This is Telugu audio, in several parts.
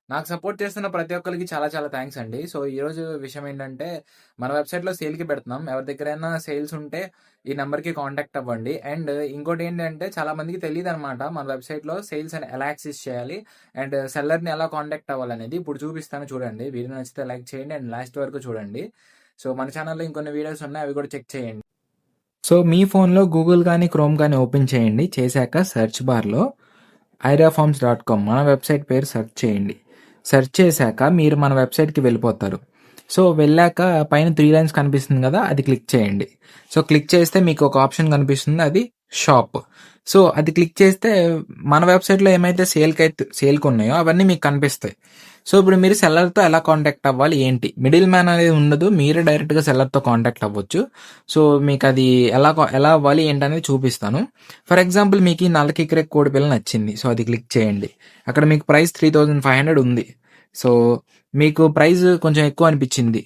నాకు సపోర్ట్ చేస్తున్న ప్రతి ఒక్కరికి చాలా చాలా థ్యాంక్స్ అండి. సో, ఈరోజు విషయం ఏంటంటే, మన వెబ్‌సైట్‌లో సేల్‌కి పెడుతున్నాం. ఎవరి దగ్గరైనా సేల్స్ ఉంటే ఈ నంబర్‌కి కాంటాక్ట్ అవ్వండి. అండ్ ఇంకోటేంటంటే చాలా మందికి తెలీదనమాట. మన వెబ్‌సైట్‌లో సేల్స్ అని ఎలా యాక్సెస్ చేయాలి? అండ్ సెల్లర్‌ని ఎలా కాంటాక్ట్ అవ్వాలనేది. ఇప్పుడు చూపిస్తాను చూడండి. వీడియో నచ్చితే లైక్ చేయండి అండ్ లాస్ట్ వరకు చూడండి. సో, మన ఛానెల్‌లో ఇంకొన్ని వీడియోస్ ఉన్నాయి. అవి కూడా చెక్ చేయండి. సో, మీ ఫోన్‌లో గూగుల్ గానీ, క్రోమ్ గానీ ఓపెన్ చేయండి. చేశాక సెర్చ్ బార్‌లో ఐరాఫార్మ్స్.com మన వెబ్‌సైట్ పేరు సెర్చ్ చేయండి. సెర్చ్ చేశాక మీరు మన వెబ్‌సైట్‌కి వెళ్ళిపోతారు. సో, వెళ్ళాక పైన 3 లైన్స్ కనిపిస్తుంది గదా! అది క్లిక్ చేయండి. సో, క్లిక్ చేస్తే మీకు ఒక ఆప్షన్ కనిపిస్తుంది. అది షాప్. సో, అది క్లిక్ చేస్తే మన వెబ్‌సైట్‌లో ఏమైతే సేల్‌కున్నాయో అవన్నీ మీకు కనిపిస్తాయి. సో, ఇప్పుడు మీరు సెల్లర్‌తో ఎలా కాంటాక్ట్ అవ్వాలి ఏంటి? మిడిల్ మ్యాన్ అనేది ఉండదు. మీరే డైరెక్ట్‌గా సెల్లర్‌తో కాంటాక్ట్ అవ్వచ్చు. సో, మీకది ఎలా అవ్వాలి ఏంటనేది చూపిస్తాను. ఫర్ ఎగ్జాంపుల్ మీకు ఈ నల్ల కిక్రెక్ కోడిపిల్ల నచ్చింది. సో, అది క్లిక్ చేయండి. అక్కడ మీకు ప్రైస్ 3500 ఉంది. సో, మీకు ప్రైస్ కొంచెం ఎక్కువ అనిపిచ్చింది.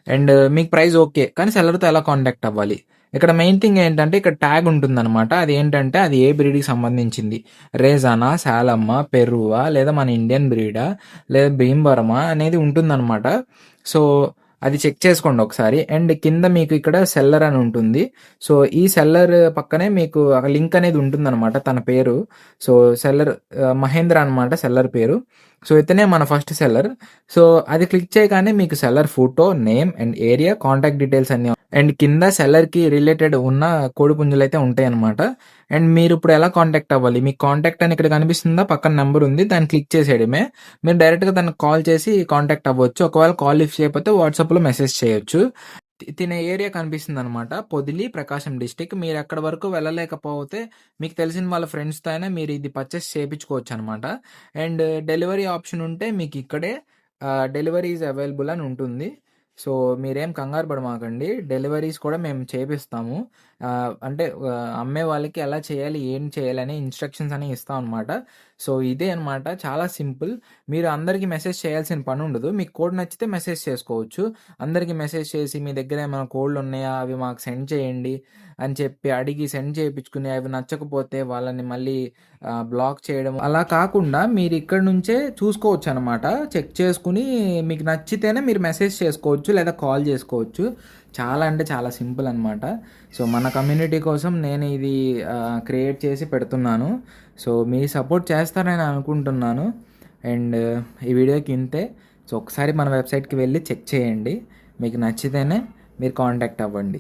అండ్ మీకు ప్రైస్ ఓకే. కానీ సెల్లర్‌తో ఎలా కాంటాక్ట్ అవ్వాలి? ఇక్కడ మెయిన్ థింగ్ ఏంటంటే ఇక్కడ ట్యాగ్ ఉంటుందనమాట. అదేంటంటే అది ఏ బ్రీడ్‌కి సంబంధించింది. రేజానా, సాలమ్మా, పెరువా లేదా మన ఇండియన్ బ్రీడా లేదా భీమవరమా అనేది ఉంటుందనమాట. సో, అది చెక్ చేసుకోండి ఒకసారి. అండ్ కింద మీకు ఇక్కడ సెల్లర్ అని ఉంటుంది. సో, ఈ సెల్లర్ పక్కనే మీకు లింక్ అనేది ఉంటుందనమాట. తన పేరు. సో, సెల్లర్ మహేంద్ర అనమాట సెల్లర్ పేరు. సో, ఇతనే మన ఫస్ట్ సెల్లర్. సో, అది క్లిక్ చేయగానే మీకు seller photo, name and area, contact details అన్నీ అండ్ కింద సెల్లర్‌కి రిలేటెడ్ ఉన్న కోడిపుంజులైతే ఉంటాయన్నమాట. అండ్ మీరిప్పుడు ఎలా కాంటాక్ట్ అవ్వాలి? మీకు కాంటాక్ట్ అని ఇక్కడ కనిపిస్తుందా? పక్కన నంబర్ ఉంది. దాన్ని క్లిక్ చేసేయడమే. మీరు డైరెక్ట్‌గా తనకి కాల్ చేసి కాంటాక్ట్ అవ్వచ్చు. ఒకవేళ కాల్ లిఫ్ట్ చేయకపోతే వాట్సాప్‌లో మెసేజ్ చేయొచ్చు. తినే ఏరియా కనిపిస్తుందనమాట. పొదిలి, ప్రకాశం డిస్ట్రిక్ట్. మీరక్కడి వరకు వెళ్ళలేకపోతే మీకు తెలిసిన వాళ్ళ ఫ్రెండ్స్‌తో అయినా మీరు ఇది పర్చేస్ చేపించుకోవచ్చనమాట. అండ్ డెలివరీ ఆప్షన్ ఉంటే మీకిక్కడే డెలివరీ ఈజ్ అవైలబుల్ అని ఉంటుంది. సో, మీరేం కంగారు పడమాకండి. డెలివరీస్ కూడా మేము చేపిస్తాము. అంటే అమ్మే వాళ్ళకి ఎలా చేయాలి, ఏం చేయాలని ఇన్‌స్ట్రక్షన్స్ అనేవి ఇస్తామనమాట. సో, ఇదే అనమాట. చాలా సింపుల్. మీరు అందరికి మెసేజ్ చేయాల్సిన పనుండదు. మీకు కోడ్ నచ్చితే మెసేజ్ చేసుకోవచ్చు. అందరికి మెసేజ్ చేసి మీ దగ్గర ఏమైనా కోడ్‌లున్నాయా? అవి మాకు సెండ్ చేయండి అని చెప్పి అడిగి సెండ్ చేపించుకుని అవి నచ్చకపోతే వాళ్ళని మళ్ళీ బ్లాక్ చేయడం అలా కాకుండా మీరు ఇక్కడి నుంచే చూసుకోవచ్చనమాట. చెక్ చేసుకొని మీకు నచ్చితేనే మీరు మెసేజ్ చేసుకోవచ్చు లేదా కాల్ చేసుకోవచ్చు. చాలా అంటే చాలా సింపుల్ అనమాట. సో, మన కమ్యూనిటీ కోసం నేను ఇది క్రియేట్ చేసి పెడుతున్నాను. సో, మీ సపోర్ట్ చేస్తారని అనుకుంటున్నాను. అండ్ ఈ వీడియోకి ఇంతే. సో, ఒకసారి మన వెబ్‌సైట్‌కి వెళ్ళి చెక్ చేయండి. మీకు నచ్చితేనే మీరు కాంటాక్ట్ అవ్వండి.